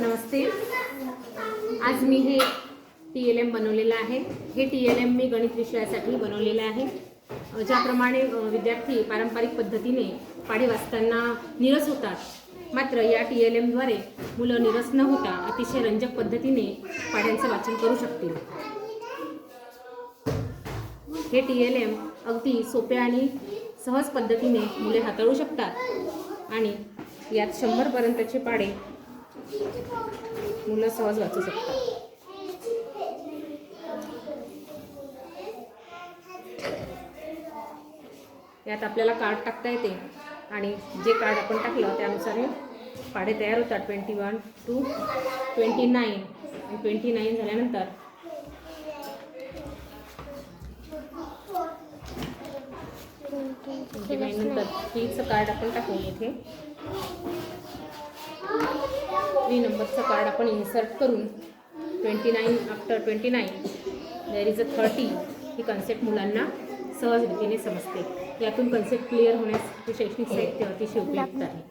नमस्ते. आज मी हे TLM बनवलेलं आहे. हे TLM मी गणित विषयासाठी बनवलेलं आहे. ज्याप्रमाणे विद्यार्थी पारंपरिक पद्धतीने पाढे वाचताना निरस होतात, मात्र या TLMद्वारे मुलं निरस न होता अतिशय रंजक पद्धतीने पाढ्यांचं वाचन करू शकतील. हे TLM अगदी सोप्या आणि सहज पद्धतीने मुले हाताळू शकतात आणि यात 100 पर्यंतचे पाढे मुलं सहज वाचू शकतात. यात आपल्याला कार्ड टाकता येते आणि जे कार्ड आपण टाकलं त्यानुसार हे पाढे तयार होतात. 21 to 29 आणि 29 झाल्यानंतर नंतर 3चं कार्ड आपण टाकू. इथे 3 नंबरचं कार्ड आपण इन्सर्ट करून 29 आफ्टर 29 देअर इज अ 30 ही कन्सेप्ट मुलांना सहज रीतीने समजते. यातून कन्सेप्ट क्लिअर होण्यास हे शैक्षणिक साहित्य अतिशय उपयुक्त आहे.